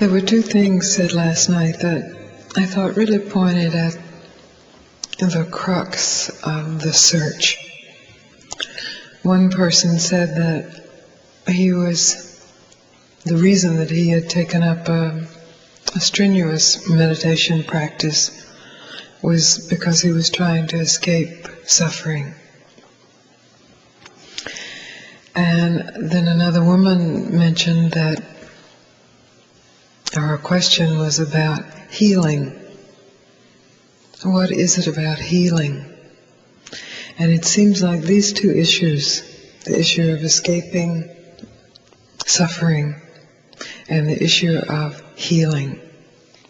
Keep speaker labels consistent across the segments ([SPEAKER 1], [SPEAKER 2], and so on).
[SPEAKER 1] There were two things said last night that I thought really pointed at the crux of the search. One person said that the reason that he had taken up a strenuous meditation practice was because he was trying to escape suffering. And then another woman mentioned that our question was about healing. What is it about healing? And it seems like these two issues, the issue of escaping suffering and the issue of healing,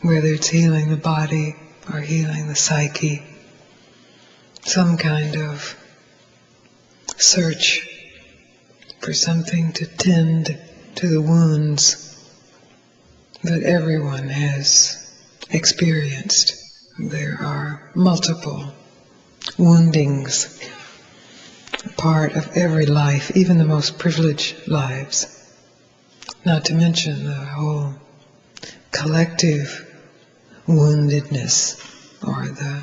[SPEAKER 1] whether it's healing the body or healing the psyche, some kind of search for something to tend to the wounds that everyone has experienced. There are multiple woundings, part of every life, even the most privileged lives, not to mention the whole collective woundedness, or the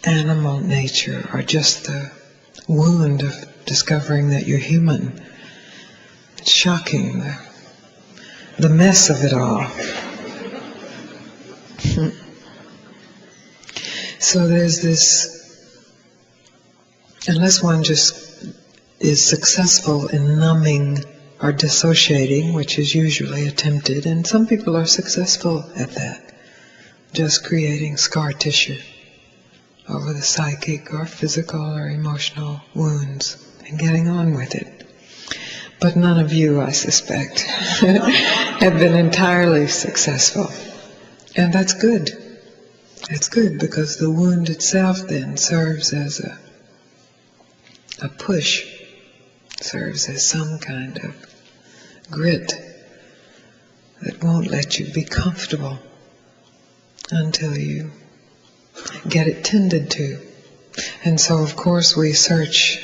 [SPEAKER 1] animal nature, or just the wound of discovering that you're human. It's shocking, the mess of it all. So there's this, unless one just is successful in numbing or dissociating, which is usually attempted, and some people are successful at that, just creating scar tissue over the psychic or physical or emotional wounds and getting on with it. But none of you, I suspect, have been entirely successful. And that's good. It's good because the wound itself then serves as a push, serves as some kind of grit that won't let you be comfortable until you get it tended to. And so, of course, we search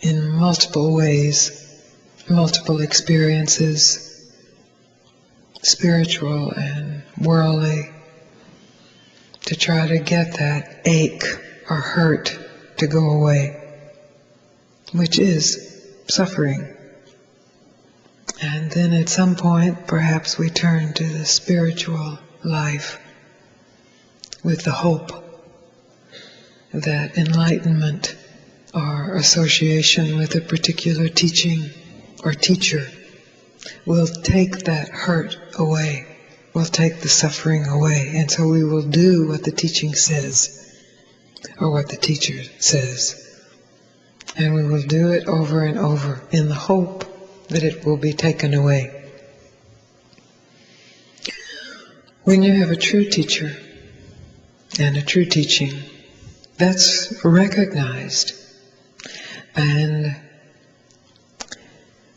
[SPEAKER 1] in multiple ways, multiple experiences, spiritual and worldly, to try to get that ache or hurt to go away, which is suffering. And then at some point, perhaps we turn to the spiritual life with the hope that enlightenment or association with a particular teaching or teacher will take that hurt away, will take the suffering away, and so we will do what the teaching says, or what the teacher says. And we will do it over and over in the hope that it will be taken away. When you have a true teacher and a true teaching, that's recognized, and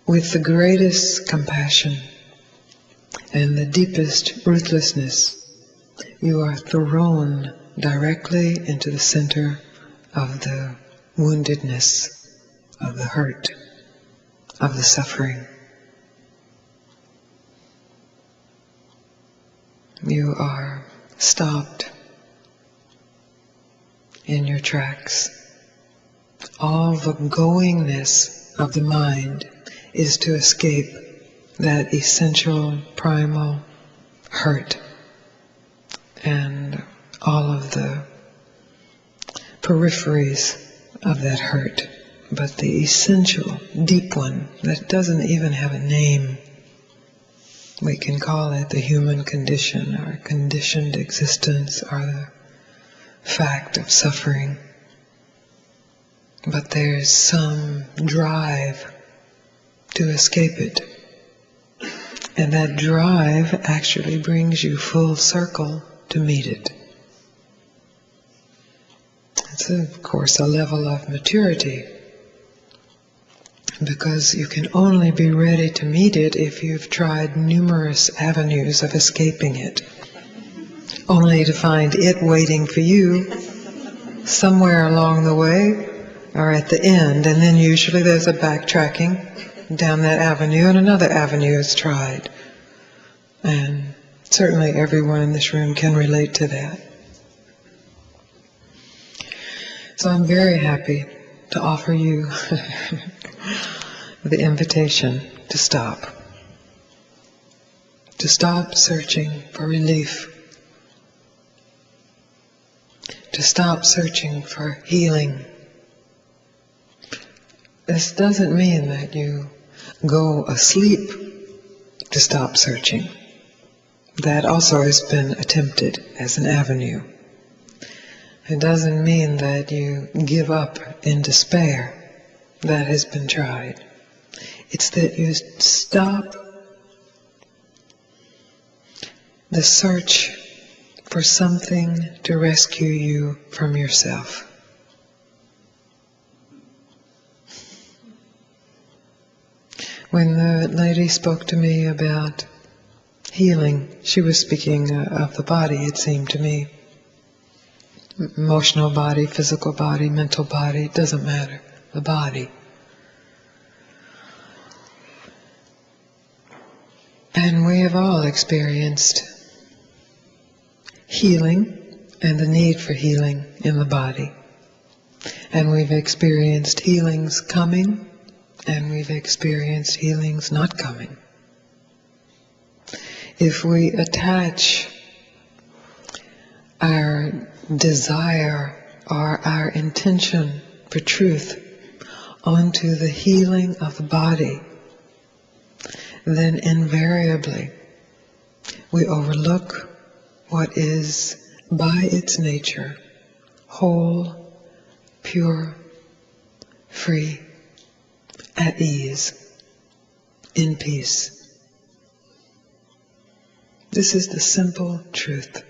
[SPEAKER 1] with the greatest compassion and the deepest ruthlessness, you are thrown directly into the center of the woundedness, of the hurt, of the suffering. You are stopped in your tracks. All the goingness of the mind is to escape that essential, primal hurt and all of the peripheries of that hurt. But the essential, deep one that doesn't even have a name, we can call it the human condition, or conditioned existence, or the fact of suffering. But there's some drive to escape it. And that drive actually brings you full circle to meet it. It's, of course, a level of maturity, because you can only be ready to meet it if you've tried numerous avenues of escaping it, only to find it waiting for you somewhere along the way or at the end, and then usually there's a backtracking down that avenue and another avenue is tried. And Certainly everyone in this room can relate to that. So I'm very happy to offer you the invitation to stop. To stop searching for relief. To stop searching for healing. This doesn't mean that you go asleep to stop searching. That also has been attempted as an avenue. It doesn't mean that you give up in despair. That has been tried. It's that you stop the search for something to rescue you from yourself. When the lady spoke to me about healing, she was speaking of the body, it seemed to me. Emotional body, physical body, mental body, it doesn't matter. The body. And we have all experienced healing and the need for healing in the body. And we've experienced healings coming, and we've experienced healings not coming. If we attach our desire or our intention for truth onto the healing of the body, then invariably we overlook what is by its nature whole, pure, free, at ease, in peace. This is the simple truth.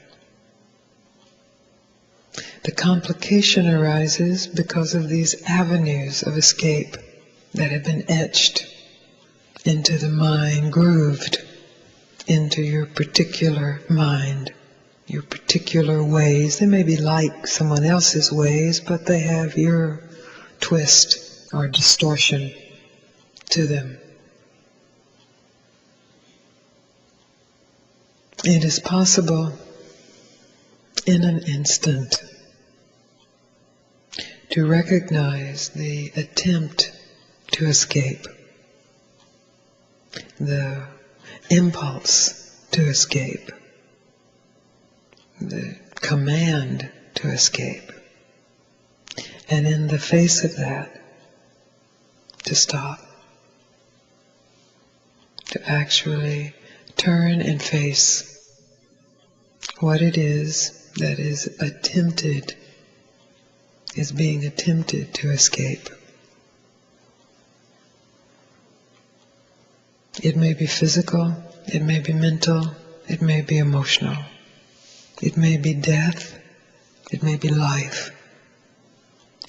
[SPEAKER 1] The complication arises because of these avenues of escape that have been etched into the mind, grooved into your particular mind, your particular ways. They may be like someone else's ways, but they have your twist or distortion to them. It is possible in an instant to recognize the attempt to escape, the impulse to escape, the command to escape, and in the face of that, to stop, to actually turn and face what it is that is being attempted to escape. It may be physical, it may be mental, it may be emotional. It may be death, it may be life.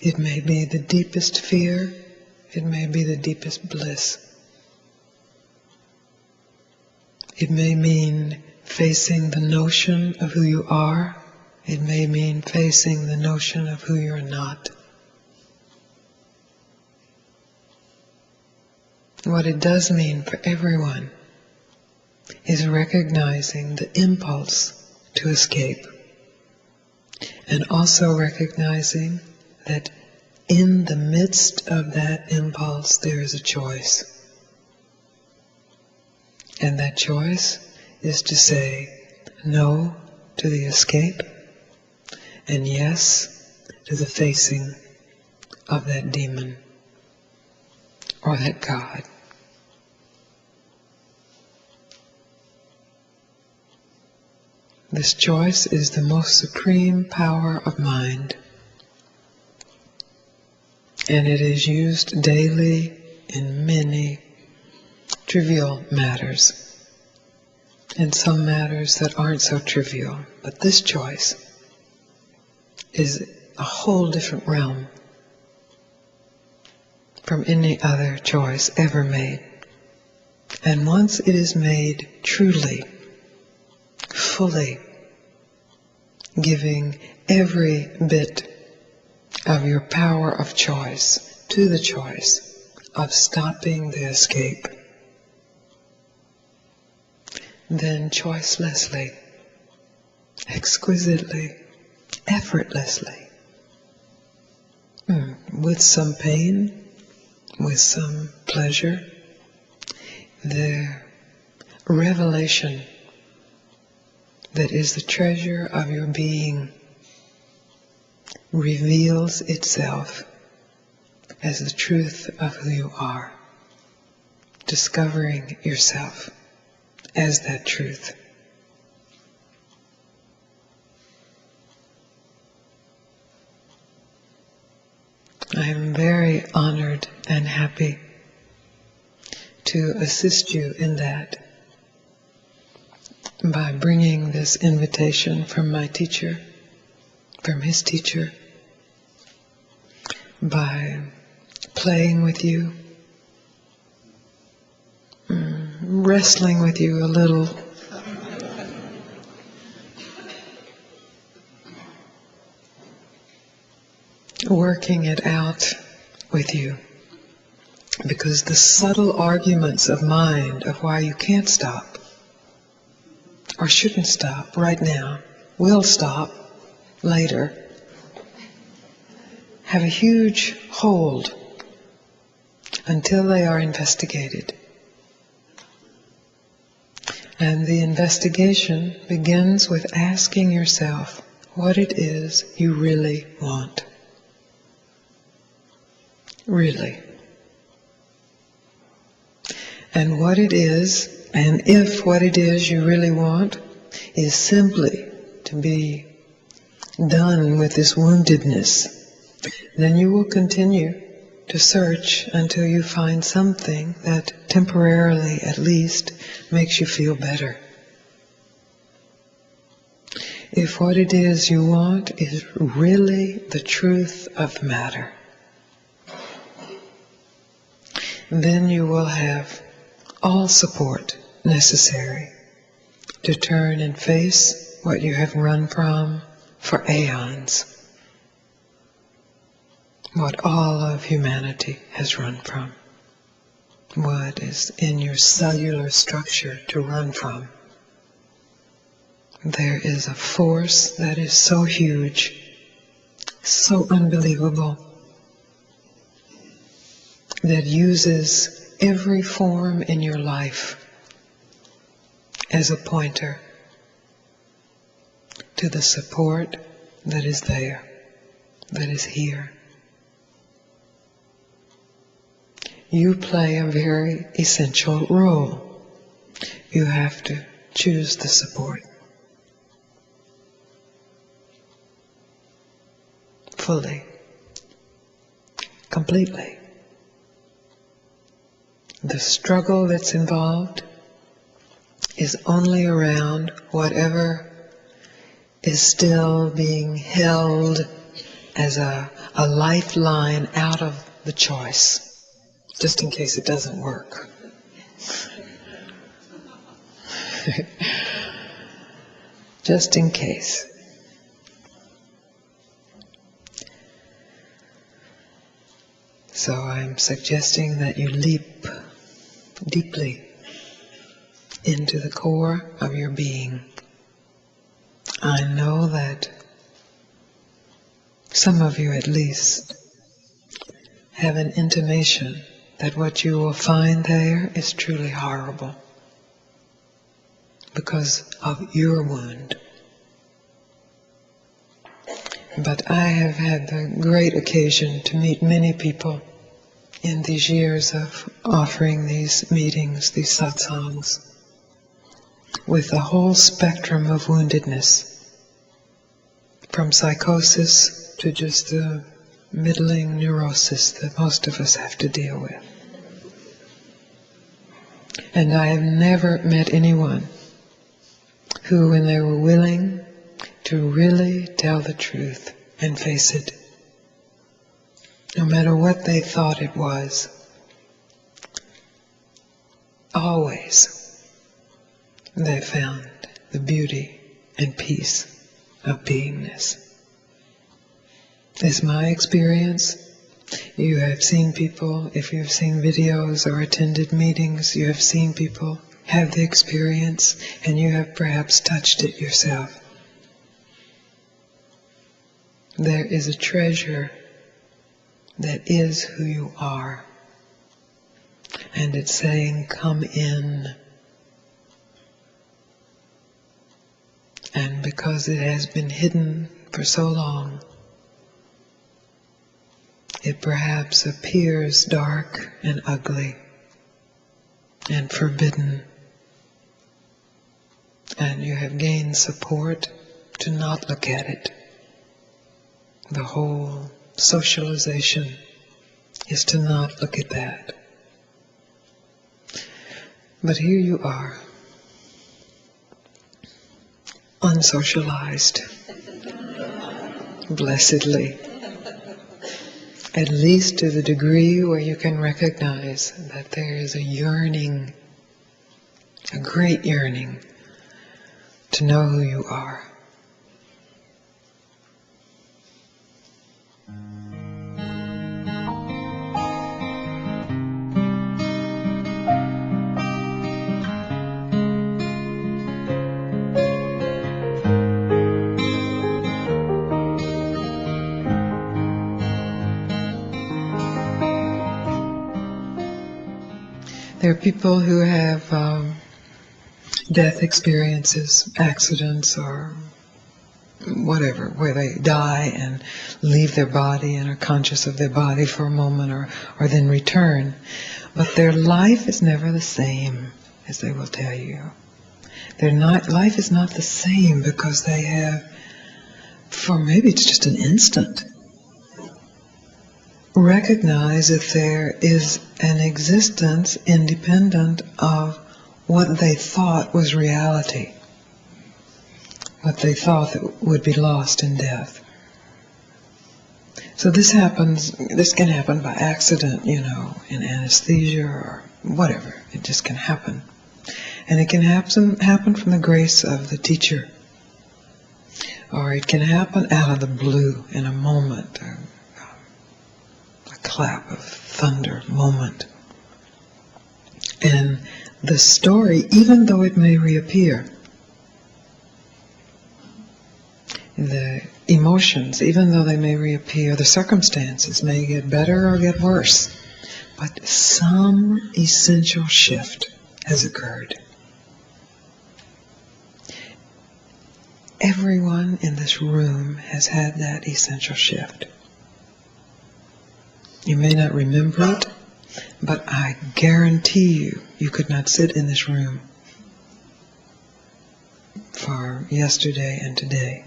[SPEAKER 1] It may be the deepest fear, it may be the deepest bliss. It may mean facing the notion of who you are. It may mean facing the notion of who you're not. What it does mean for everyone is recognizing the impulse to escape, and also recognizing that in the midst of that impulse there is a choice. And that choice is to say no to the escape and yes to the facing of that demon or that God. This choice is the most supreme power of mind, and it is used daily in many trivial matters, and some matters that aren't so trivial. But this choice is a whole different realm from any other choice ever made. And once it is made truly, fully, giving every bit of your power of choice to the choice of stopping the escape, then choicelessly, exquisitely, effortlessly, with some pain, with some pleasure, the revelation that is the treasure of your being reveals itself as the truth of who you are, discovering yourself as that truth. I am very honored and happy to assist you in that by bringing this invitation from my teacher, from his teacher, by playing with you, wrestling with you a little, working it out with you. Because the subtle arguments of mind of why you can't stop, or shouldn't stop right now, will stop later, have a huge hold until they are investigated. And the investigation begins with asking yourself what it is you really want. Really. And what it is, and if what it is you really want is simply to be done with this woundedness, then you will continue to search until you find something that temporarily, at least, makes you feel better. If what it is you want is really the truth of the matter, then you will have all support necessary to turn and face what you have run from for aeons, what all of humanity has run from, what is in your cellular structure to run from. There is a force that is so huge, so unbelievable, that uses every form in your life as a pointer to the support that is there, that is here. You play a very essential role. You have to choose the support fully, completely. The struggle that's involved is only around whatever is still being held as a lifeline out of the choice, just in case it doesn't work. Just in case. So I'm suggesting that you leap deeply into the core of your being. I know that some of you at least have an intimation that what you will find there is truly horrible because of your wound. But I have had the great occasion to meet many people in these years of offering these meetings, these satsangs, with the whole spectrum of woundedness, from psychosis to just the middling neurosis that most of us have to deal with. And I have never met anyone who, when they were willing to really tell the truth and face it, no matter what they thought it was, always they found the beauty and peace of beingness. It's my experience. You have seen people, if you've seen videos or attended meetings, you have seen people have the experience, and you have perhaps touched it yourself. There is a treasure that is who you are. And it's saying, come in. And because it has been hidden for so long, it perhaps appears dark and ugly and forbidden. And you have gained support to not look at it. The whole socialization is to not look at that. But here you are, unsocialized, blessedly, at least to the degree where you can recognize that there is a yearning, a great yearning, to know who you are. There are people who have death experiences, accidents or whatever, where they die and leave their body and are conscious of their body for a moment or then return. But their life is never the same, as they will tell you. Life is not the same because they have, for maybe it's just an instant, recognize that there is an existence independent of what they thought was reality, what they thought that would be lost in death. So this can happen by accident, in anesthesia or whatever. It just can happen. And it can happen from the grace of the teacher. Or it can happen out of the blue in a moment, a clap of thunder moment. And the story, even though it may reappear, the emotions, even though they may reappear, the circumstances may get better or get worse, but some essential shift has occurred. Everyone in this room has had that essential shift. You may not remember it, but I guarantee you could not sit in this room for yesterday and today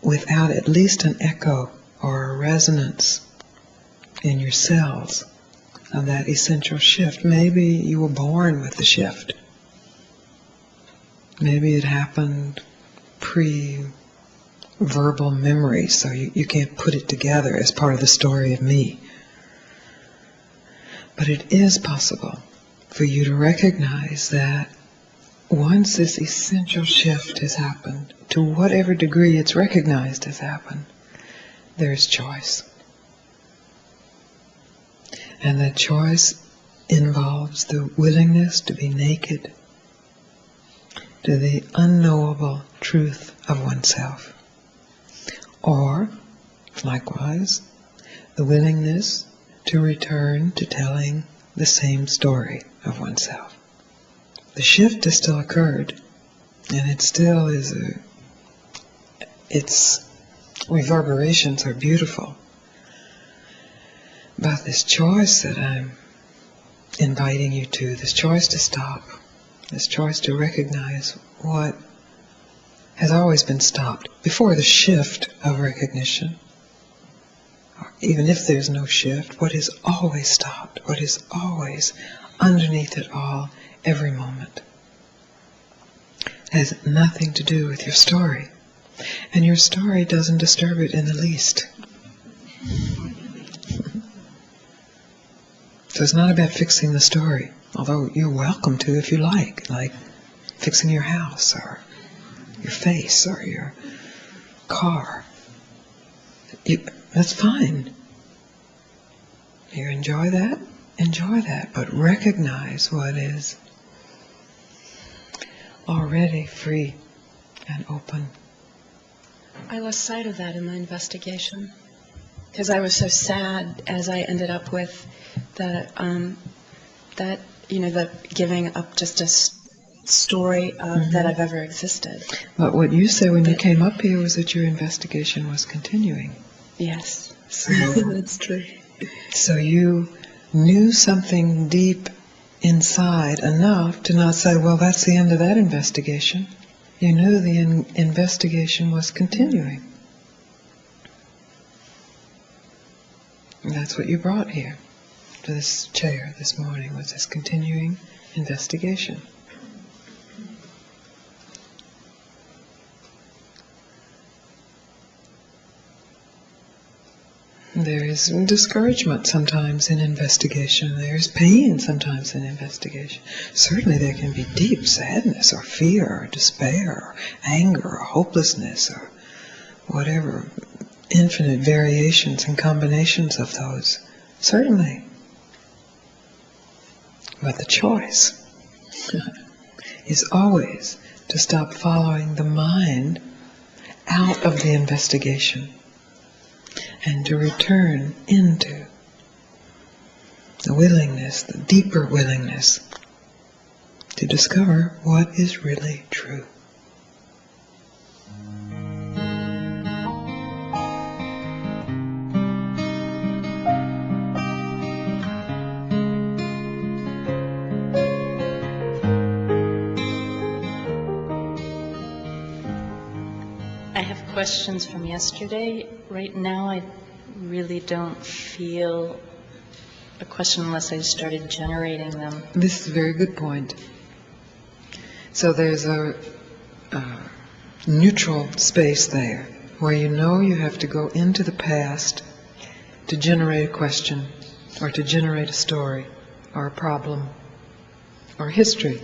[SPEAKER 1] without at least an echo or a resonance in your cells of that essential shift. Maybe you were born with the shift. Maybe it happened pre-verbal memory, so you can't put it together as part of the story of me. But it is possible for you to recognize that once this essential shift has happened, to whatever degree it's recognized has happened, there's choice. And that choice involves the willingness to be naked to the unknowable truth of oneself. Or, likewise, the willingness to return to telling the same story of oneself. The shift has still occurred, and it still is its reverberations are beautiful. But this choice that I'm inviting you to, this choice to stop, this choice to recognize what has always been stopped before the shift of recognition, or even if there's no shift, what is always stopped, what is always underneath it all, every moment, has nothing to do with your story. And your story doesn't disturb it in the least. So it's not about fixing the story, although you're welcome to if you like fixing your house or your face or your car. That's fine. You enjoy that, but recognize what is already free and open.
[SPEAKER 2] I lost sight of that in the investigation because I was so sad as I ended up with the the giving up just a story that I've ever existed.
[SPEAKER 1] But what you said when you came up here was that your investigation was continuing.
[SPEAKER 2] Yes,
[SPEAKER 1] So,
[SPEAKER 2] that's true.
[SPEAKER 1] so you knew something deep inside enough to not say, well, that's the end of that investigation. You knew the investigation was continuing. And that's what you brought here to this chair this morning, was this continuing investigation. There is discouragement sometimes in investigation. There is pain sometimes in investigation. Certainly there can be deep sadness or fear or despair or anger or hopelessness or whatever, infinite variations and combinations of those. Certainly. But the choice is always to stop following the mind out of the investigation and to return into the willingness, the deeper willingness to discover what is really true.
[SPEAKER 3] I have questions from yesterday. Right now, I really don't feel a question unless I started generating them.
[SPEAKER 1] This is a very good point. So there's a neutral space there where you know you have to go into the past to generate a question or to generate a story or a problem or history.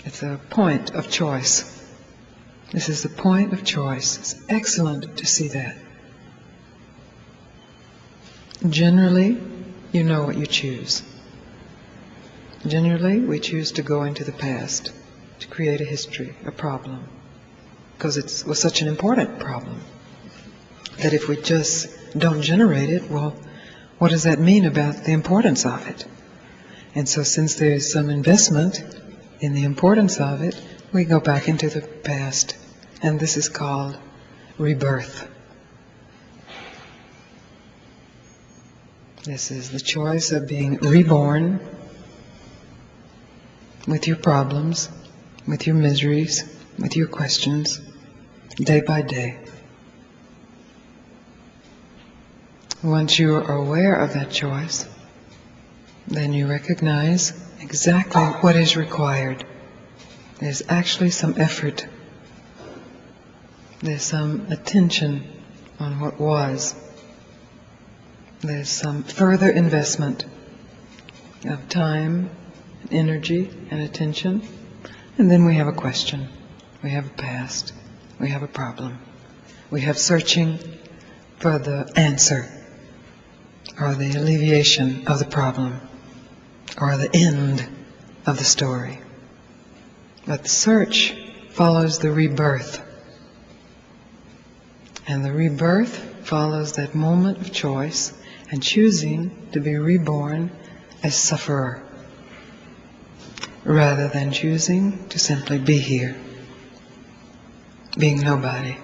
[SPEAKER 1] It's a point of choice. This is the point of choice. It's excellent to see that. Generally, you know what you choose. Generally, we choose to go into the past, to create a history, a problem, because it was such an important problem that if we just don't generate it, well, what does that mean about the importance of it? And so since there's some investment in the importance of it, we go back into the past, and this is called rebirth. This is the choice of being reborn with your problems, with your miseries, with your questions, day by day. Once you are aware of that choice, then you recognize exactly what is required. There's actually some effort. There's some attention on what was. There's some further investment of time, energy, and attention. And then we have a question. We have a past. We have a problem. We have searching for the answer, or the alleviation of the problem, or the end of the story. But the search follows the rebirth. And the rebirth follows that moment of choice and choosing to be reborn as sufferer, rather than choosing to simply be here, being nobody,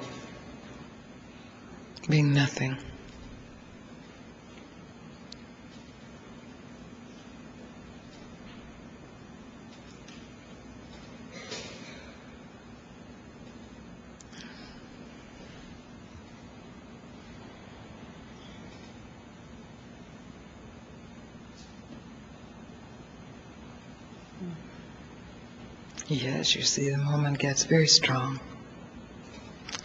[SPEAKER 1] being nothing. Yes, you see, the moment gets very strong.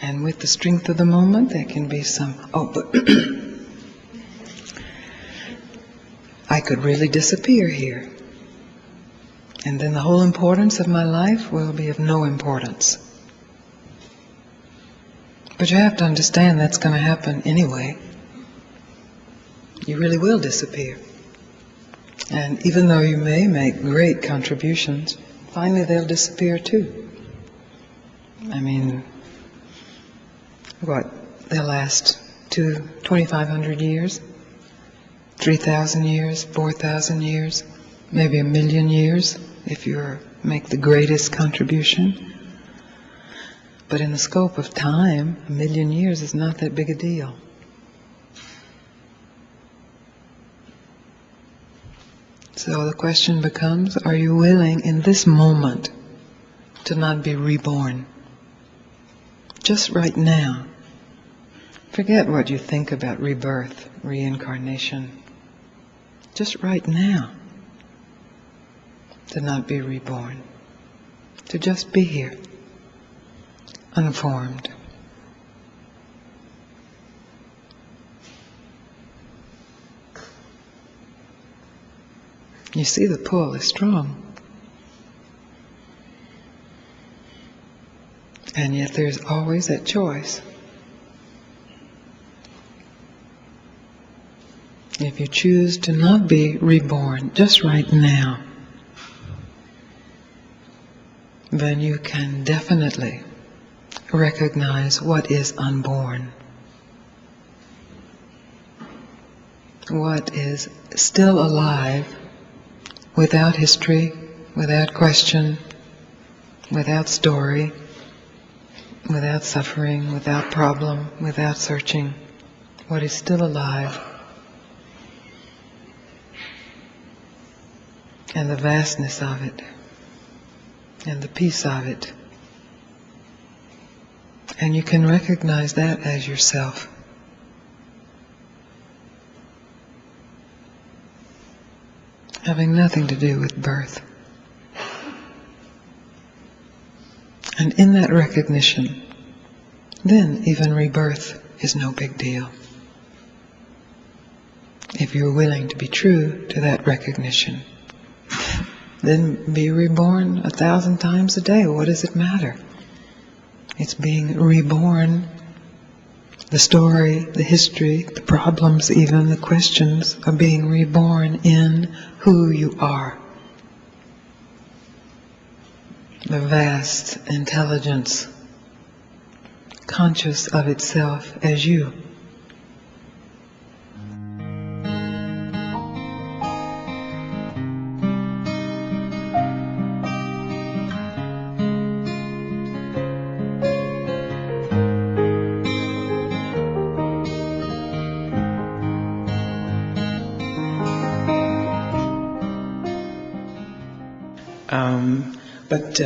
[SPEAKER 1] And with the strength of the moment, there can be some, but I could really disappear here. And then the whole importance of my life will be of no importance. But you have to understand that's going to happen anyway. You really will disappear. And even though you may make great contributions, finally they'll disappear too. I mean, what? They'll last 2,500 years, 3,000 years, 4,000 years, maybe 1,000,000 years if you make the greatest contribution. But in the scope of time, 1,000,000 years is not that big a deal. So the question becomes, are you willing in this moment to not be reborn? Just right now. Forget what you think about rebirth, reincarnation. Just right now. To not be reborn. To just be here. Unformed. You see, the pull is strong. And yet there's always that choice. If you choose to not be reborn just right now, then you can definitely recognize what is unborn. What is still alive without history, without question, without story, without suffering, without problem, without searching. What is still alive. And the vastness of it. And the peace of it. And you can recognize that as yourself. Having nothing to do with birth. And in that recognition, then even rebirth is no big deal. If you're willing to be true to that recognition, then be reborn 1,000 times a day. What does it matter? It's being reborn. The story, the history, the problems even, the questions are being reborn in who you are. The vast intelligence, conscious of itself as you.
[SPEAKER 4] But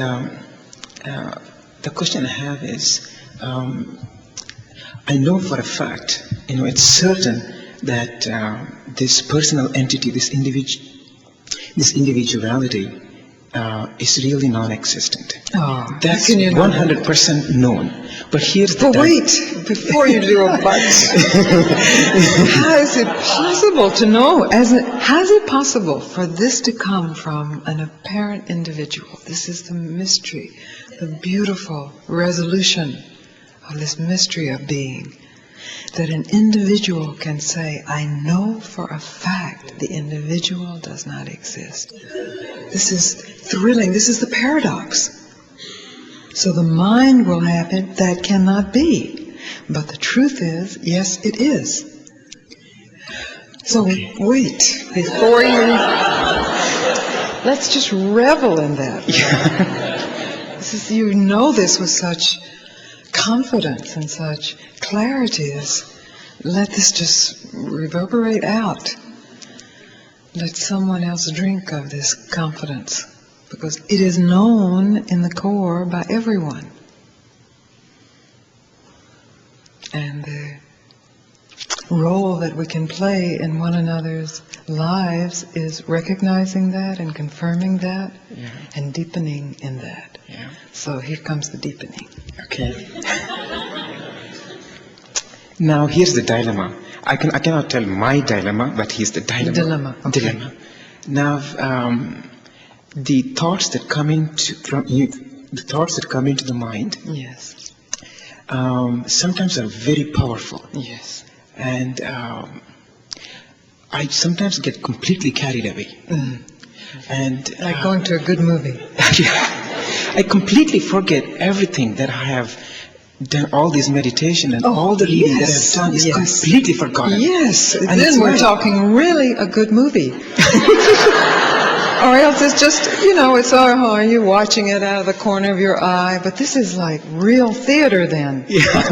[SPEAKER 4] the question I have is, I know for a fact, it's certain that this personal entity, this individuality is really non-existent.
[SPEAKER 1] Oh,
[SPEAKER 4] that's
[SPEAKER 1] can you
[SPEAKER 4] 100% known. But here's the
[SPEAKER 1] But wait, before you do a but, how is it possible to know? How is it possible for this to come from an apparent individual? This is the mystery, the beautiful resolution of this mystery of being. That an individual can say, I know for a fact the individual does not exist. This is thrilling. This is the paradox. So the mind will have it that cannot be. But the truth is, yes, it is. So wait, before you... Let's just revel in that. You know this with such confidence and such clarity. Let this just reverberate out. Let someone else drink of this confidence. Because it is known in the core by everyone. And the role that we can play in one another's lives is recognizing that and confirming that and deepening in that.
[SPEAKER 4] Yeah.
[SPEAKER 1] So here comes the deepening.
[SPEAKER 4] Okay. Now here's the dilemma. I cannot tell my dilemma, but here's the dilemma.
[SPEAKER 1] The dilemma. Okay.
[SPEAKER 4] Dilemma. Now, the thoughts that come into the mind,
[SPEAKER 1] Yes.
[SPEAKER 4] sometimes are very powerful.
[SPEAKER 1] Yes.
[SPEAKER 4] And I sometimes get completely carried away. And
[SPEAKER 1] Like going to a good movie.
[SPEAKER 4] I completely forget everything that I have done, all this meditation and all the reading that I've done is completely forgotten.
[SPEAKER 1] Yes,
[SPEAKER 4] And
[SPEAKER 1] then
[SPEAKER 4] it's
[SPEAKER 1] we're
[SPEAKER 4] right.
[SPEAKER 1] talking really a good movie. Or else it's just, it's you're watching it out of the corner of your eye, but this is like real theater then.
[SPEAKER 4] Yeah.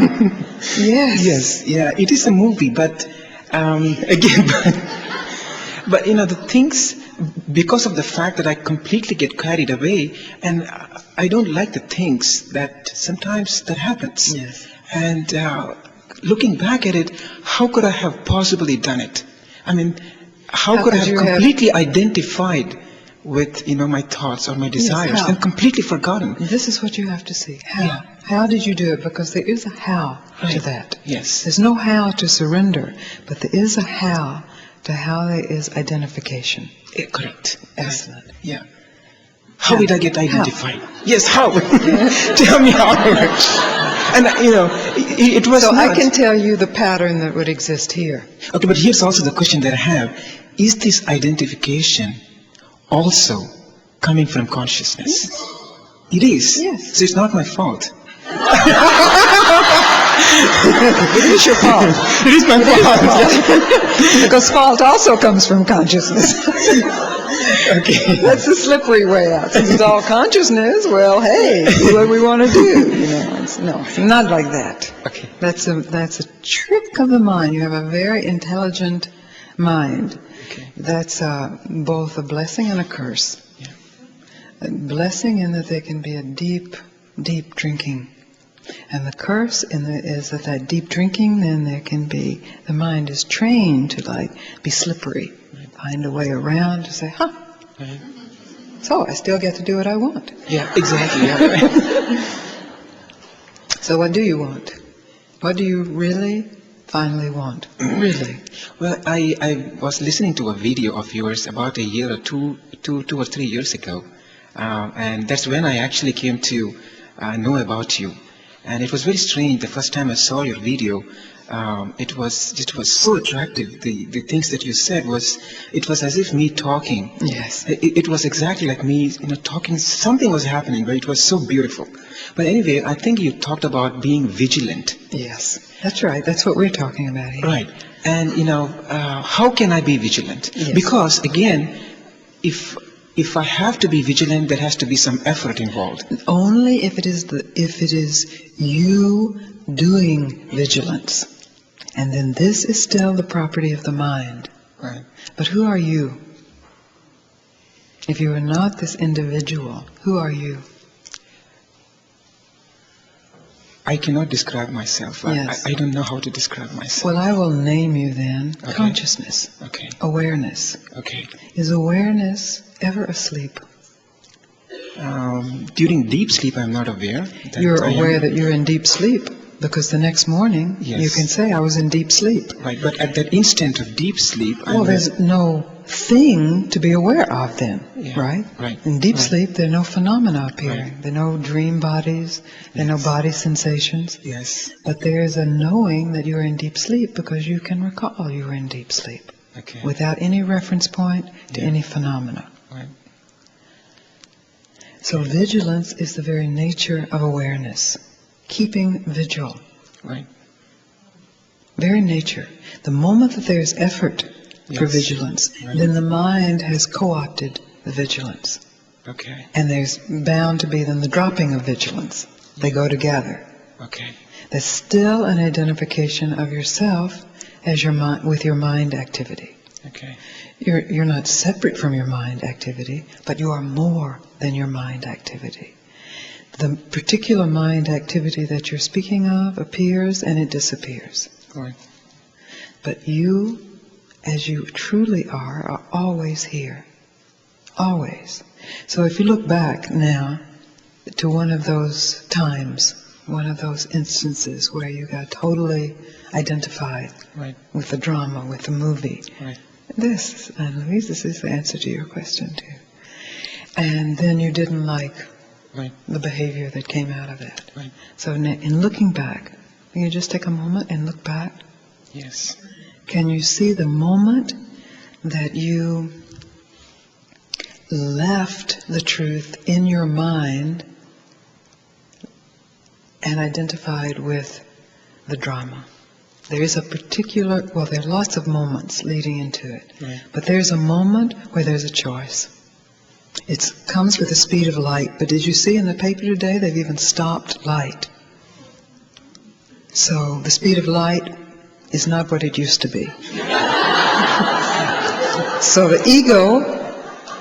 [SPEAKER 1] Yes.
[SPEAKER 4] Yeah, it is a movie, but again, but the things, because of the fact that I completely get carried away, and I don't like the things that sometimes that happens.
[SPEAKER 1] Yes.
[SPEAKER 4] And looking back at it, how could I have possibly done it? I mean, how could I have completely identified with, my thoughts or my desires
[SPEAKER 1] how?
[SPEAKER 4] and completely forgotten?
[SPEAKER 1] This is what you have to see. How?
[SPEAKER 4] Yeah.
[SPEAKER 1] How did you do it? Because there is a how to that.
[SPEAKER 4] Yes.
[SPEAKER 1] There's no how to surrender, but there is a how to how there is identification.
[SPEAKER 4] Yeah, correct.
[SPEAKER 1] Excellent.
[SPEAKER 4] Yeah. How did I get identified? Yes, how? Tell me how. And, it was
[SPEAKER 1] So
[SPEAKER 4] not.
[SPEAKER 1] I can tell you the pattern that would exist here.
[SPEAKER 4] Okay, but here's also the question that I have. Is this identification also coming from consciousness? It is.
[SPEAKER 1] Yes.
[SPEAKER 4] So it's not my fault.
[SPEAKER 1] It is your fault.
[SPEAKER 4] It is my fault.
[SPEAKER 1] Because fault also comes from consciousness.
[SPEAKER 4] Okay.
[SPEAKER 1] That's the slippery way out. Since it's all consciousness, well, hey, do what we want to do. It's not like that.
[SPEAKER 4] Okay.
[SPEAKER 1] That's a trick of the mind. You have a very intelligent mind.
[SPEAKER 4] Okay.
[SPEAKER 1] That's both a blessing and a curse.
[SPEAKER 4] Yeah.
[SPEAKER 1] A blessing in that there can be a deep, deep drinking. And the curse is that deep drinking, then there can be, the mind is trained to be slippery. Find a way around to say, so I still get to do what I want.
[SPEAKER 4] Yeah, exactly. Yeah, right.
[SPEAKER 1] So what do you want? What do you really finally want? Really?
[SPEAKER 4] Well, I was listening to a video of yours about a year or two or 3 years ago. And that's when I actually came to know about you. And it was very strange. The first time I saw your video, it was so attractive. The things that you said it was as if me talking.
[SPEAKER 1] Yes.
[SPEAKER 4] It was exactly like me, talking. Something was happening, but it was so beautiful. But anyway, I think you talked about being vigilant.
[SPEAKER 1] Yes, that's right. That's what we're talking about here.
[SPEAKER 4] Right. And how can I be vigilant?
[SPEAKER 1] Yes.
[SPEAKER 4] Because again, if I have to be vigilant, there has to be some effort involved.
[SPEAKER 1] Only if it is you doing vigilance. And then this is still the property of the mind.
[SPEAKER 4] Right.
[SPEAKER 1] But who are you? If you are not this individual, who are you?
[SPEAKER 4] I cannot describe myself.
[SPEAKER 1] Yes.
[SPEAKER 4] I don't know how to describe myself.
[SPEAKER 1] Well, I will name you then.
[SPEAKER 4] Okay.
[SPEAKER 1] Consciousness.
[SPEAKER 4] Okay.
[SPEAKER 1] Awareness.
[SPEAKER 4] Okay.
[SPEAKER 1] Is awareness ever asleep?
[SPEAKER 4] During deep sleep, I'm not aware.
[SPEAKER 1] You're aware that you're in deep sleep because the next morning
[SPEAKER 4] Yes.
[SPEAKER 1] you can say, I was in deep sleep.
[SPEAKER 4] Right, but at that instant of deep sleep,
[SPEAKER 1] Well, there's no thing to be aware of then,
[SPEAKER 4] Yeah,
[SPEAKER 1] right?
[SPEAKER 4] right,
[SPEAKER 1] In deep
[SPEAKER 4] right.
[SPEAKER 1] sleep, there are no phenomena appearing.
[SPEAKER 4] Right.
[SPEAKER 1] There are no dream bodies. There are no body sensations.
[SPEAKER 4] Yes.
[SPEAKER 1] But there is a knowing that you're in deep sleep because you can recall you were in deep sleep
[SPEAKER 4] Okay.
[SPEAKER 1] without any reference point to
[SPEAKER 4] Yeah.
[SPEAKER 1] any phenomena.
[SPEAKER 4] Right.
[SPEAKER 1] So vigilance is the very nature of awareness. Keeping vigil.
[SPEAKER 4] Right.
[SPEAKER 1] Very nature. The moment that there's effort for
[SPEAKER 4] Yes.
[SPEAKER 1] vigilance,
[SPEAKER 4] Right.
[SPEAKER 1] then the mind has co-opted the vigilance.
[SPEAKER 4] Okay.
[SPEAKER 1] And there's bound to be then the dropping of vigilance. They go together.
[SPEAKER 4] Okay.
[SPEAKER 1] There's still an identification of yourself as your mind, with your mind activity.
[SPEAKER 4] Okay.
[SPEAKER 1] You're not separate from your mind activity, but you are more than your mind activity. The particular mind activity that you're speaking of appears and it disappears.
[SPEAKER 4] Right.
[SPEAKER 1] But you, as you truly are always here. Always. So if you look back now to one of those times, one of those instances where you got totally identified
[SPEAKER 4] Right.
[SPEAKER 1] with the drama, with the movie.
[SPEAKER 4] Right.
[SPEAKER 1] This, and Louise, this is the answer to your question too. And then you didn't like
[SPEAKER 4] Right.
[SPEAKER 1] the behavior that came out of that.
[SPEAKER 4] Right.
[SPEAKER 1] So in looking back, can you just take a moment and look back?
[SPEAKER 4] Yes.
[SPEAKER 1] Can you see the moment that you left the truth in your mind and identified with the drama. There is a particular, well, there are lots of moments leading into it,
[SPEAKER 4] Right.
[SPEAKER 1] but there's a moment where there's a choice. It comes with the speed of light, but did you see in the paper today they've even stopped light? So the speed of light is not what it used to be. So the ego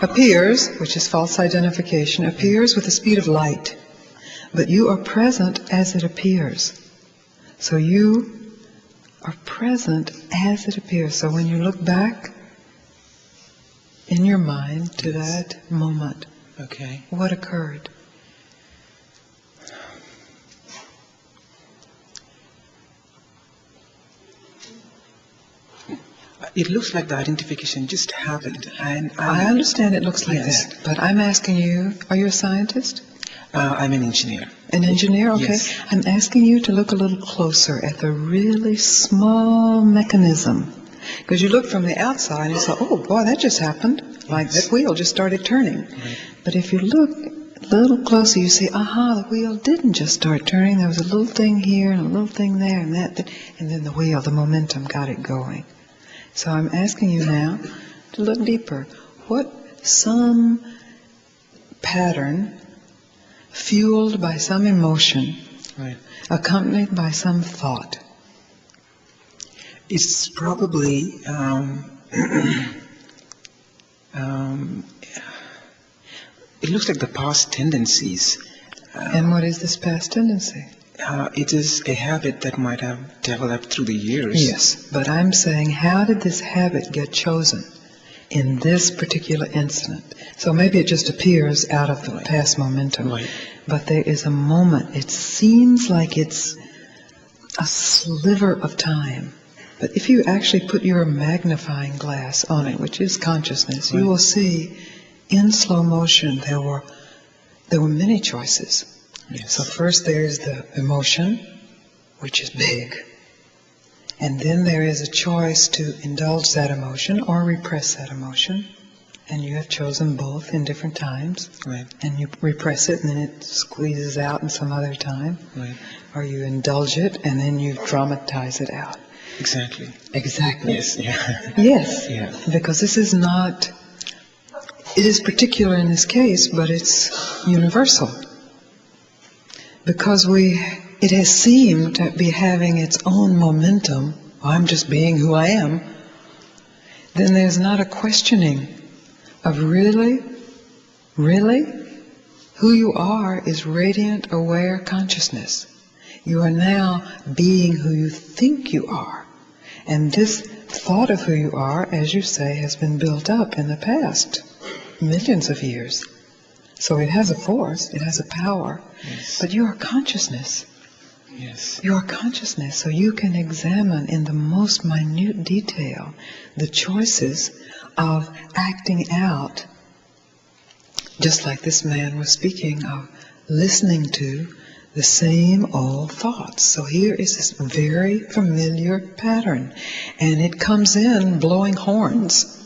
[SPEAKER 1] appears, which is false identification, appears with the speed of light, but you are present as it appears. So you are present as it appears. So when you look back in your mind to that moment,
[SPEAKER 4] Okay.
[SPEAKER 1] what occurred?
[SPEAKER 4] It looks like the identification just happened, and
[SPEAKER 1] I understand it looks like
[SPEAKER 4] Yes.
[SPEAKER 1] that, but I'm asking you, are you a scientist?
[SPEAKER 4] I'm an engineer.
[SPEAKER 1] An engineer? Okay.
[SPEAKER 4] Yes.
[SPEAKER 1] I'm asking you to look a little closer at the really small mechanism. Because you look from the outside and you say, oh boy, that just happened. Like
[SPEAKER 4] Yes.
[SPEAKER 1] that wheel just started turning.
[SPEAKER 4] Right.
[SPEAKER 1] But if you look a little closer, you see, aha, the wheel didn't just start turning. There was a little thing here and a little thing there and that. And then the wheel, the momentum got it going. So I'm asking you now to look deeper. What some pattern fueled by some emotion,
[SPEAKER 4] Right.
[SPEAKER 1] accompanied by some thought.
[SPEAKER 4] It's probably it looks like the past tendencies.
[SPEAKER 1] And what is this past tendency?
[SPEAKER 4] It is a habit that might have developed through the years.
[SPEAKER 1] Yes, but I'm saying, how did this habit get chosen in this particular incident? So maybe it just appears out of the past momentum.
[SPEAKER 4] Right.
[SPEAKER 1] But there is a moment, it seems like it's a sliver of time. But if you actually put your magnifying glass on it, which is consciousness, you
[SPEAKER 4] Right.
[SPEAKER 1] will see in slow motion there were many choices.
[SPEAKER 4] Yes.
[SPEAKER 1] So first there's the emotion, which is big. And then there is a choice to indulge that emotion or repress that emotion. And you have chosen both in different times.
[SPEAKER 4] Right.
[SPEAKER 1] And you repress it and then it squeezes out in some other time.
[SPEAKER 4] Right.
[SPEAKER 1] Or you indulge it and then you dramatize it out.
[SPEAKER 4] Exactly.
[SPEAKER 1] Exactly.
[SPEAKER 4] Yes. Yeah.
[SPEAKER 1] Yes.
[SPEAKER 4] Yeah.
[SPEAKER 1] Because this is not, it is particular in this case, but it's universal. Because it has seemed to be having its own momentum, I'm just being who I am, then there's not a questioning of really, who you are is radiant, aware consciousness. You are now being who you think you are. And this thought of who you are, as you say, has been built up in the past, millions of years. So it has a force, it has a power,
[SPEAKER 4] Yes.
[SPEAKER 1] but you are consciousness.
[SPEAKER 4] Yes.
[SPEAKER 1] You are consciousness, so you can examine in the most minute detail the choices of acting out, just like this man was speaking of, listening to the same old thoughts. So here is this very familiar pattern, and it comes in blowing horns.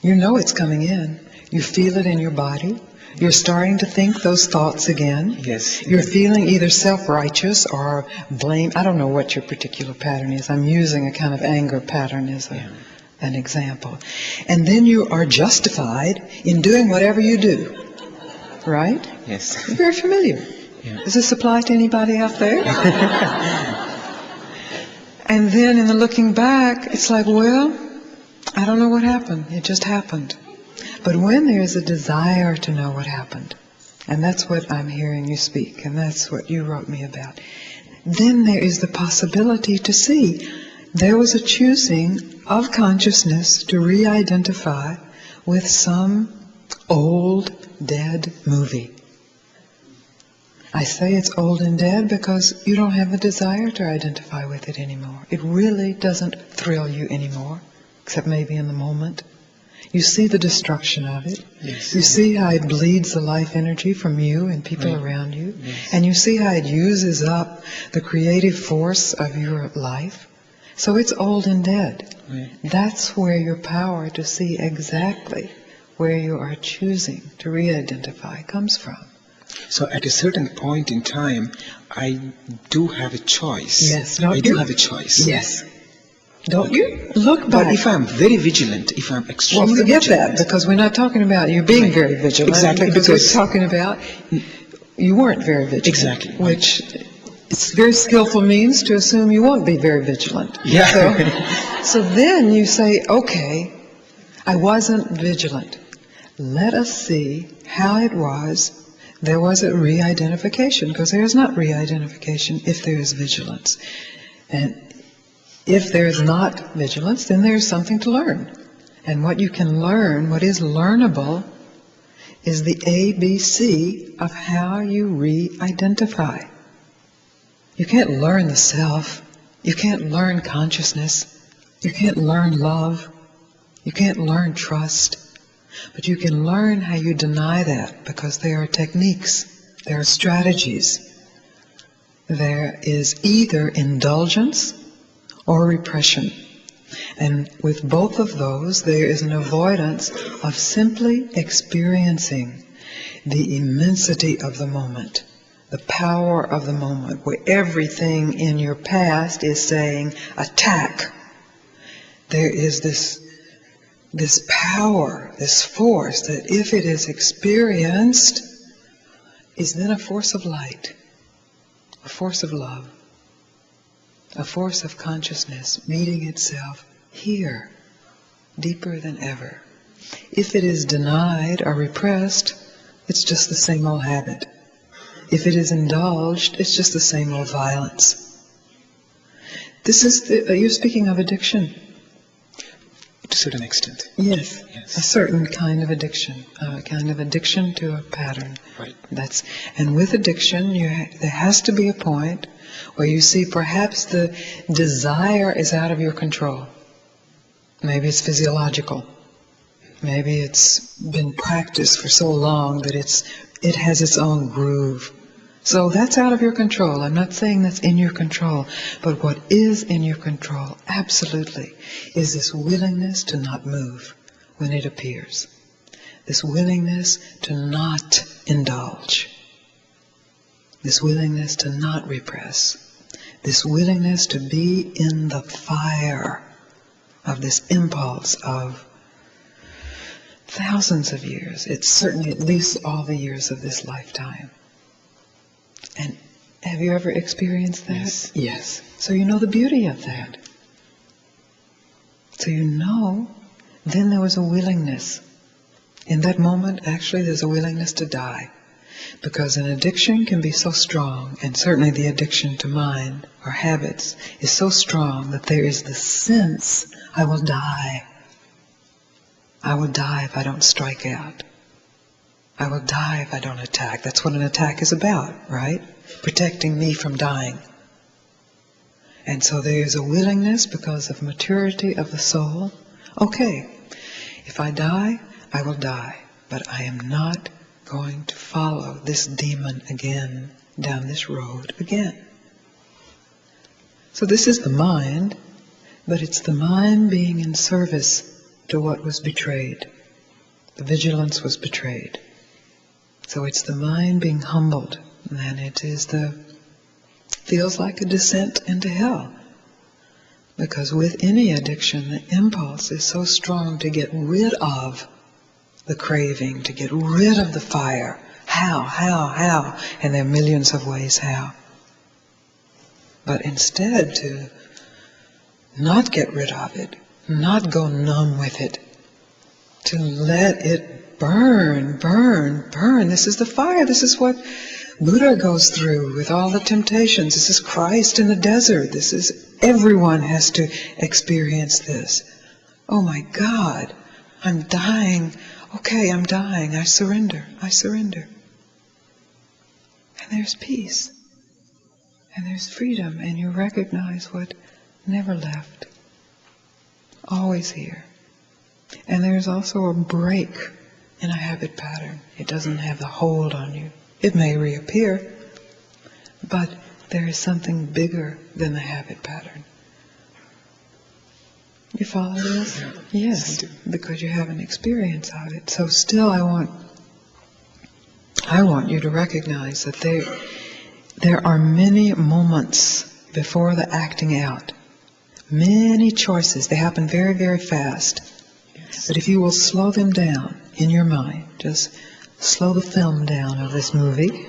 [SPEAKER 1] You know it's coming in. You feel it in your body. You're starting to think those thoughts again.
[SPEAKER 4] Yes.
[SPEAKER 1] You're feeling either self-righteous or blame. I don't know what your particular pattern is. I'm using a kind of anger pattern as an example. And then you are justified in doing whatever you do. Right?
[SPEAKER 4] Yes.
[SPEAKER 1] Very familiar.
[SPEAKER 4] Yeah.
[SPEAKER 1] Does this apply to anybody out there? And then in the looking back, it's like, well, I don't know what happened. It just happened. But when there is a desire to know what happened, and that's what I'm hearing you speak, and that's what you wrote me about, then there is the possibility to see there was a choosing of consciousness to re-identify with some old, dead movie. I say it's old and dead because you don't have the desire to identify with it anymore. It really doesn't thrill you anymore, except maybe in the moment. You see the destruction of it.
[SPEAKER 4] Yes.
[SPEAKER 1] You see how it bleeds the life energy from you and people
[SPEAKER 4] Right.
[SPEAKER 1] around you.
[SPEAKER 4] Yes.
[SPEAKER 1] And you see how it uses up the creative force of your life. So it's old and dead.
[SPEAKER 4] Right.
[SPEAKER 1] That's where your power to see exactly where you are choosing to re-identify comes from.
[SPEAKER 4] So at a certain point in time, I do have a choice.
[SPEAKER 1] Yes, don't
[SPEAKER 4] I
[SPEAKER 1] you?
[SPEAKER 4] do have a choice.
[SPEAKER 1] Yes. Don't you? Look back.
[SPEAKER 4] But if I'm very vigilant, if I'm
[SPEAKER 1] Well,
[SPEAKER 4] extremely
[SPEAKER 1] forget
[SPEAKER 4] vigilant,
[SPEAKER 1] that, because we're not talking about you being very vigilant.
[SPEAKER 4] Exactly,
[SPEAKER 1] because
[SPEAKER 4] because-
[SPEAKER 1] we're talking about you weren't very vigilant.
[SPEAKER 4] Exactly.
[SPEAKER 1] Which it's very skillful means to assume you won't be very vigilant.
[SPEAKER 4] Yeah.
[SPEAKER 1] So then you say, okay, I wasn't vigilant. Let us see how it was there was a re-identification, because there is not re-identification if there is vigilance. And if there is not vigilance, then there is something to learn. And what you can learn, what is learnable, is the ABC of how you re-identify. You can't learn the self. You can't learn consciousness. You can't learn love. You can't learn trust. But you can learn how you deny that, because there are techniques, there are strategies. There is either indulgence or repression. And with both of those, there is an avoidance of simply experiencing the immensity of the moment, the power of the moment, where everything in your past is saying, attack. There is this power, this force, that if it is experienced, is then a force of light, a force of love, a force of consciousness meeting itself here, deeper than ever. If it is denied or repressed, it's just the same old habit. If it is indulged, it's just the same old violence. This is you're speaking of addiction.
[SPEAKER 4] to a certain extent.
[SPEAKER 1] Yes,
[SPEAKER 4] Yes.
[SPEAKER 1] a certain kind of addiction, a kind of addiction to a pattern.
[SPEAKER 4] Right.
[SPEAKER 1] And with addiction, there has to be a point where you see perhaps the desire is out of your control. Maybe it's physiological. Maybe it's been practiced for so long that it has its own groove. So that's out of your control. I'm not saying that's in your control, but what is in your control, absolutely, is this willingness to not move when it appears. This willingness to not indulge. This willingness to not repress. This willingness to be in the fire of this impulse of thousands of years. It's certainly at least all the years of this lifetime. And have you ever experienced that?
[SPEAKER 4] Yes.
[SPEAKER 1] Yes. So you know the beauty of that. So you know, then there was a willingness. In that moment, actually, there's a willingness to die. Because an addiction can be so strong, and certainly the addiction to mind or habits is so strong that there is the sense, I will die. I will die if I don't strike out. I will die if I don't attack. That's what an attack is about, right? Protecting me from dying. And so there is a willingness, because of maturity of the soul. Okay, if I die, I will die. But I am not going to follow this demon again, down this road again. So this is the mind, but it's the mind being in service to what was betrayed. The vigilance was betrayed. So it's the mind being humbled, and it is feels like a descent into hell. Because with any addiction, the impulse is so strong to get rid of the craving, to get rid of the fire. How? And there are millions of ways how. But instead to not get rid of it, not go numb with it, to let it burn. This is the fire. This is what Buddha goes through with all the temptations. This is Christ in the desert. Everyone has to experience this. Oh my God, I'm dying. Okay, I'm dying. I surrender. And there's peace. And there's freedom. And you recognize what never left. Always here. And there's also a break in a habit pattern. It doesn't have the hold on you. It may reappear, but there is something bigger than the habit pattern. You follow this?
[SPEAKER 4] Yeah.
[SPEAKER 1] Yes,
[SPEAKER 4] I do.
[SPEAKER 1] because you have an experience of it. So still I want you to recognize that there are many moments before the acting out. Many choices. They happen very, very fast.
[SPEAKER 4] Yes.
[SPEAKER 1] But if you will slow them down in your mind, just slow the film down of this movie,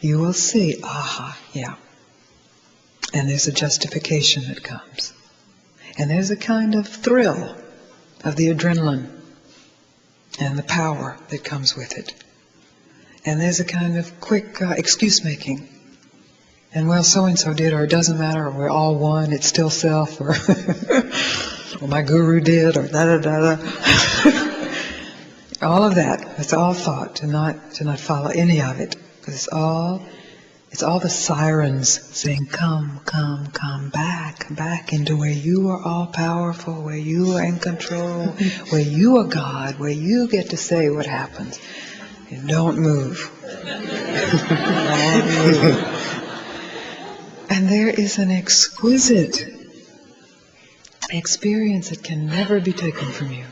[SPEAKER 1] you will see, yeah. And there's a justification that comes. And there's a kind of thrill of the adrenaline and the power that comes with it. And there's a kind of quick excuse making. And well, so-and-so did, or it doesn't matter, or we're all one, it's still self, or, or my guru did, or da-da-da-da. All of that, it's all thought, to not follow any of it. Because it's all the sirens saying, come, come, come back into where you are all powerful, where you are in control, where you are God, where you get to say what happens. And don't move. Don't move. And there is an exquisite experience that can never be taken from you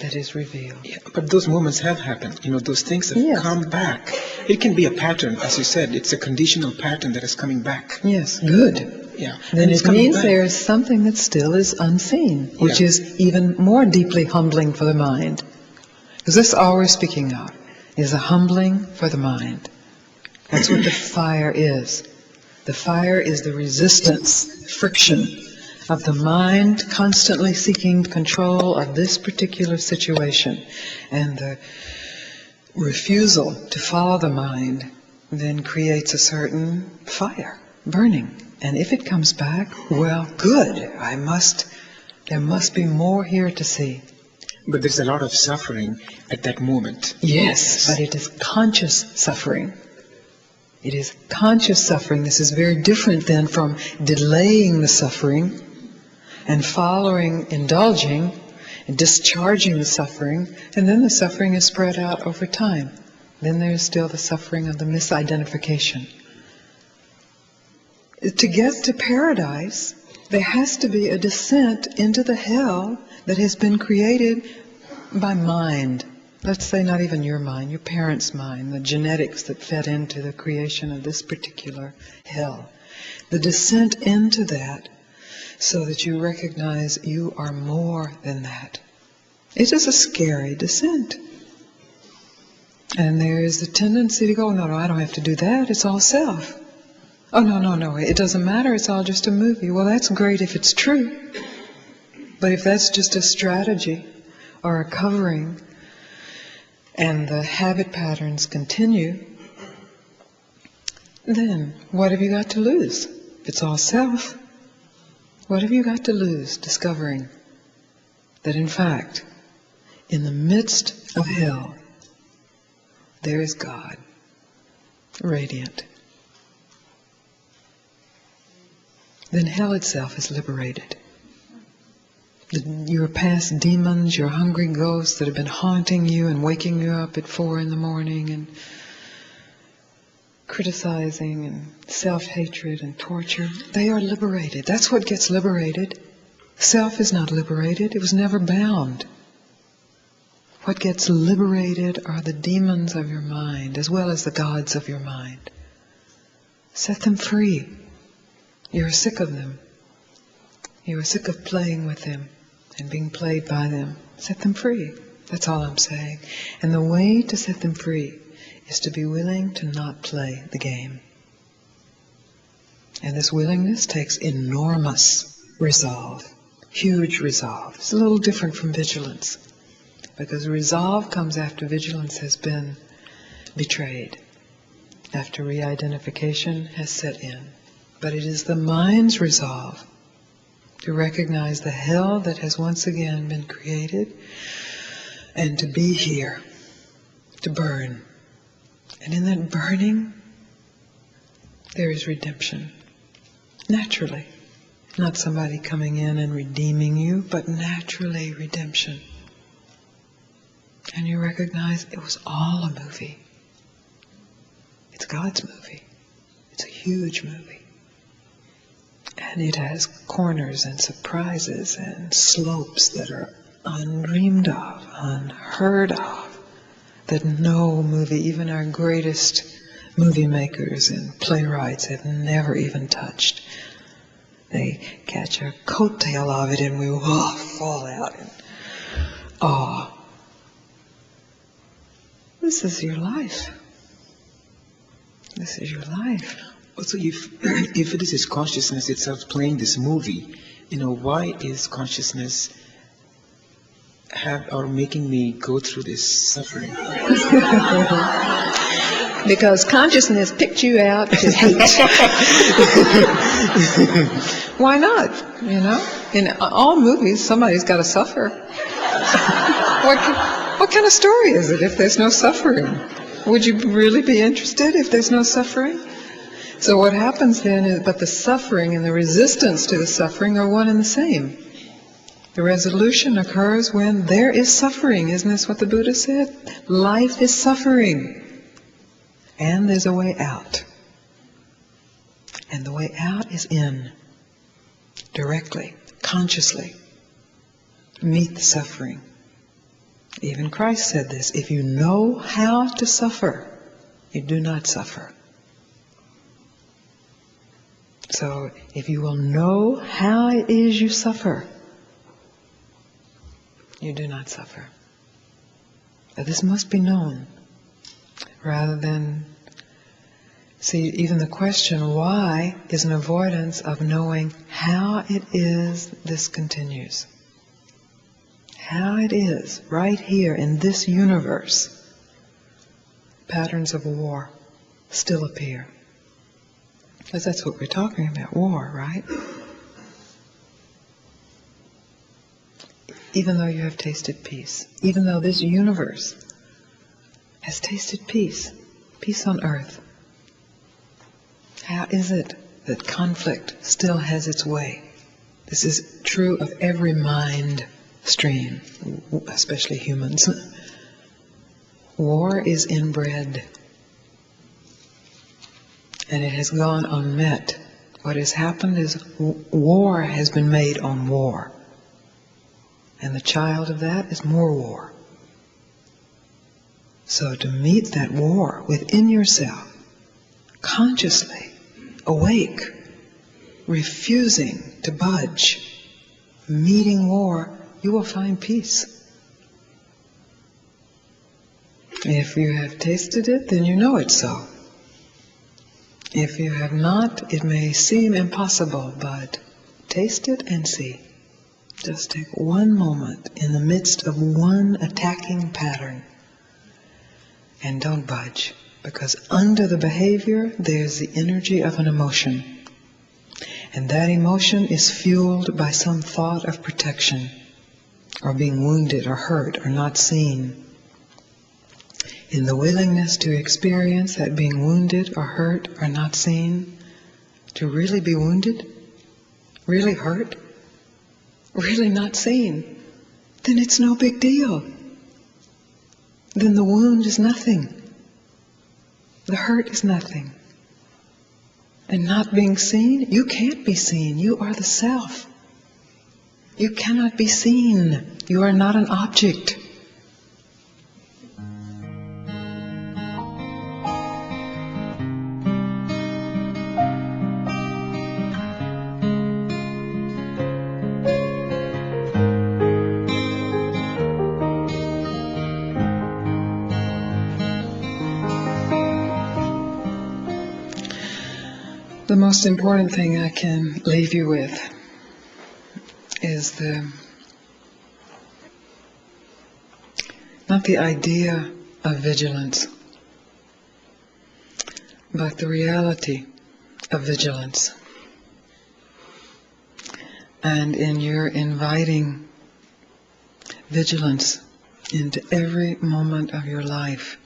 [SPEAKER 1] that is revealed.
[SPEAKER 4] Yeah, but those moments have happened. Those things have
[SPEAKER 1] Yes.
[SPEAKER 4] come back. It can be a pattern, as you said. It's a conditional pattern that is coming back.
[SPEAKER 1] Yes, good.
[SPEAKER 4] Yeah.
[SPEAKER 1] Then
[SPEAKER 4] And it's
[SPEAKER 1] it
[SPEAKER 4] coming
[SPEAKER 1] means
[SPEAKER 4] back.
[SPEAKER 1] there is something that still is unseen, which
[SPEAKER 4] Yeah.
[SPEAKER 1] is even more deeply humbling for the mind. Because this all we're speaking of is a humbling for the mind. That's what the fire is. The fire is the resistance, friction of the mind constantly seeking control of this particular situation. And the refusal to follow the mind then creates a certain fire, burning. And if it comes back, well, good. There must be more here to see.
[SPEAKER 4] But there's a lot of suffering at that moment.
[SPEAKER 1] Yes, but it is conscious suffering. It is conscious suffering. This is very different than from delaying the suffering and following, indulging, and discharging the suffering, and then the suffering is spread out over time. Then there's still the suffering of the misidentification. To get to paradise, there has to be a descent into the hell that has been created by mind. Let's say not even your mind, your parents' mind, the genetics that fed into the creation of this particular hell. The descent into that so that you recognize you are more than that. It is a scary descent. And there is the tendency to go, no, I don't have to do that, it's all self. Oh, no, it doesn't matter, it's all just a movie. Well, that's great if it's true. But if that's just a strategy or a covering, and the habit patterns continue, then what have you got to lose? If it's all self, what have you got to lose discovering that in fact, in the midst of hell, there is God, radiant. Then hell itself is liberated. Your past demons, your hungry ghosts that have been haunting you and waking you up at 4 a.m. and criticizing and self-hatred and torture, they are liberated. That's what gets liberated. Self is not liberated. It was never bound. What gets liberated are the demons of your mind as well as the gods of your mind. Set them free. You're sick of them. You are sick of playing with them and being played by them. Set them free. That's all I'm saying. And the way to set them free is to be willing to not play the game. And this willingness takes enormous resolve, huge resolve. It's a little different from vigilance, because resolve comes after vigilance has been betrayed, after re-identification has set in. But it is the mind's resolve to recognize the hell that has once again been created and to be here, to burn. And in that burning, there is redemption. Naturally. Not somebody coming in and redeeming you, but naturally redemption. And you recognize it was all a movie. It's God's movie. It's a huge movie. And it has corners and surprises and slopes that are undreamed of, unheard of, that no movie, even our greatest movie makers and playwrights have never even touched. They catch a coattail of it and we fall out in awe. This is your life. This is your life.
[SPEAKER 4] Also, if this is consciousness itself playing this movie, why is consciousness making me go through this suffering?
[SPEAKER 1] Because consciousness picked you out to hate. Why not? In all movies, somebody's got to suffer. What kind of story is it if there's no suffering? Would you really be interested if there's no suffering? So what happens then is, but the suffering and the resistance to the suffering are one and the same. The resolution occurs when there is suffering. Isn't this what the Buddha said? Life is suffering. And there's a way out. And the way out is in. Directly, consciously. Meet the suffering. Even Christ said this. If you know how to suffer, you do not suffer. So, if you will know how it is you suffer, you do not suffer. But this must be known, rather than, see, even the question why is an avoidance of knowing how it is this continues. How it is, right here in this universe, patterns of war still appear. Because that's what we're talking about, war, right? Even though you have tasted peace, even though this universe has tasted peace, peace on earth, how is it that conflict still has its way? This is true of every mind stream, especially humans. War is inbred. And it has gone unmet. What has happened is war has been made on war. And the child of that is more war. So to meet that war within yourself, consciously, awake, refusing to budge, meeting war, you will find peace. If you have tasted it, then you know it's so. If you have not, it may seem impossible, but taste it and see. Just take one moment in the midst of one attacking pattern and don't budge, because under the behavior there's the energy of an emotion. And that emotion is fueled by some thought of protection, or being wounded or hurt or not seen. In the willingness to experience that being wounded or hurt or not seen, to really be wounded, really hurt, really not seen, then it's no big deal. Then the wound is nothing. The hurt is nothing. And not being seen, you can't be seen. You are the self. You cannot be seen. You are not an object. The most important thing I can leave you with is not the idea of vigilance, but the reality of vigilance. And in your inviting vigilance into every moment of your life,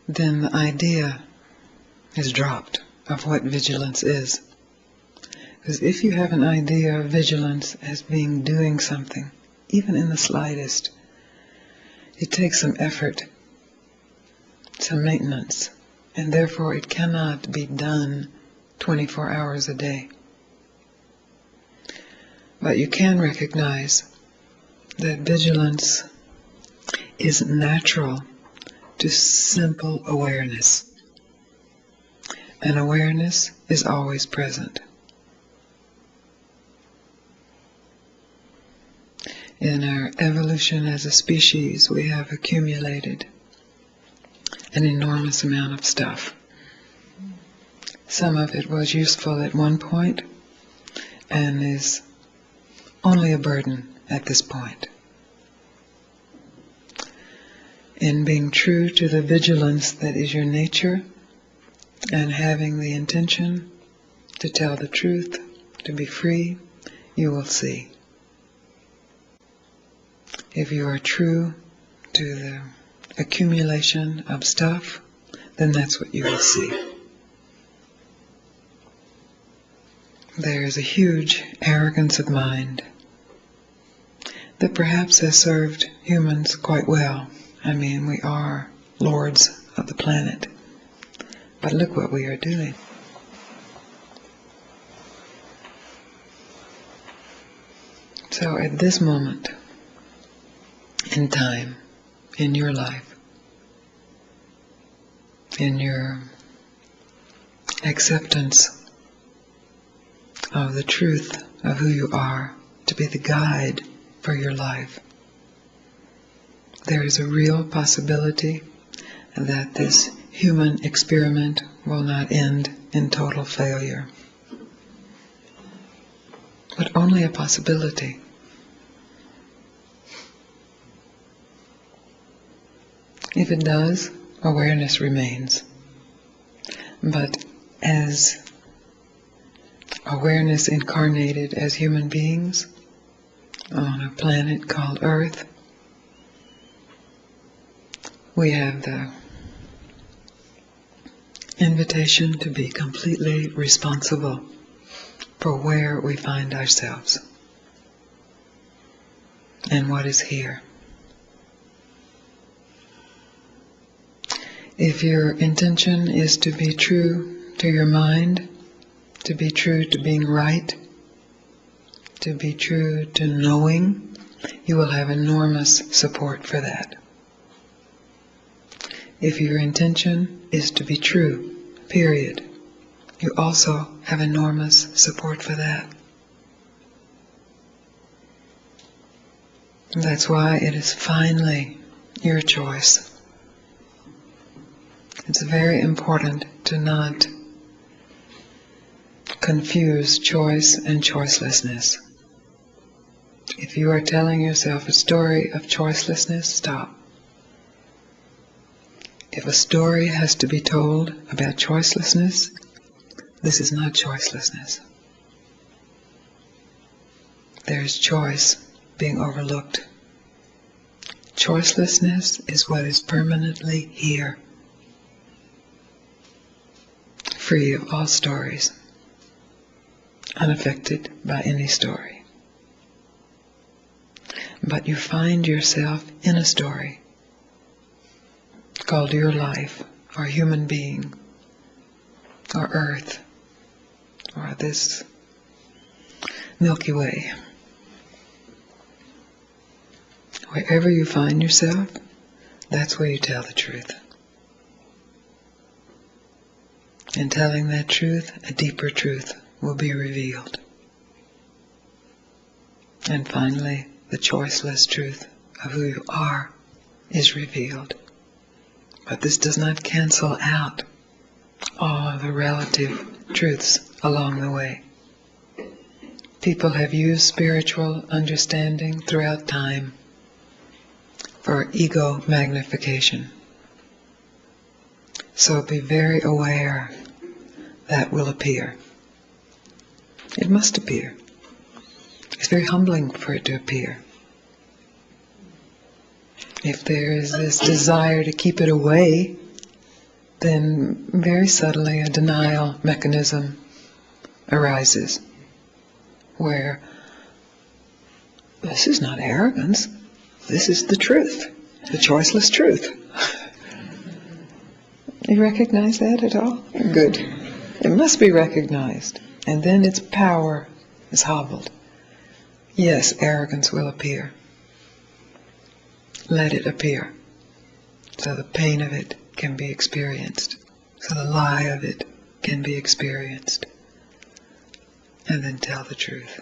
[SPEAKER 1] then the idea is dropped of what vigilance is. Because if you have an idea of vigilance as being doing something, even in the slightest, it takes some effort, some maintenance, and therefore it cannot be done 24 hours a day. But you can recognize that vigilance is natural to simple awareness. And awareness is always present. In our evolution as a species, we have accumulated an enormous amount of stuff. Some of it was useful at one point and is only a burden at this point. In being true to the vigilance that is your nature and having the intention to tell the truth, to be free, you will see. If you are true to the accumulation of stuff, then that's what you will see. There is a huge arrogance of mind that perhaps has served humans quite well. I mean, we are lords of the planet. But look what we are doing. So at this moment in time, in your life, in your acceptance of the truth of who you are to be the guide for your life, there is a real possibility that this human experiment will not end in total failure. But only a possibility. If it does, awareness remains. But as awareness incarnated as human beings on a planet called Earth, we have the invitation to be completely responsible for where we find ourselves and what is here. If your intention is to be true to your mind, to be true to being right, to be true to knowing, you will have enormous support for that. If your intention is to be true, period, you also have enormous support for that. And that's why it is finally your choice. It's very important to not confuse choice and choicelessness. If you are telling yourself a story of choicelessness, stop. If a story has to be told about choicelessness, this is not choicelessness. There is choice being overlooked. Choicelessness is what is permanently here, free of all stories, unaffected by any story. But you find yourself in a story called your life, or human being, or Earth, or this Milky Way. Wherever you find yourself, that's where you tell the truth. In telling that truth, a deeper truth will be revealed. And finally, the choiceless truth of who you are is revealed. But this does not cancel out all of the relative truths along the way. People have used spiritual understanding throughout time for ego magnification. So be very aware that will appear. It must appear. It's very humbling for it to appear. If there is this desire to keep it away, then very subtly a denial mechanism arises, where this is not arrogance, this is the truth, the choiceless truth. You recognize that at all? Good. It must be recognized, and then its power is hobbled. Yes, arrogance will appear. Let it appear, so the pain of it can be experienced, so the lie of it can be experienced, and then tell the truth.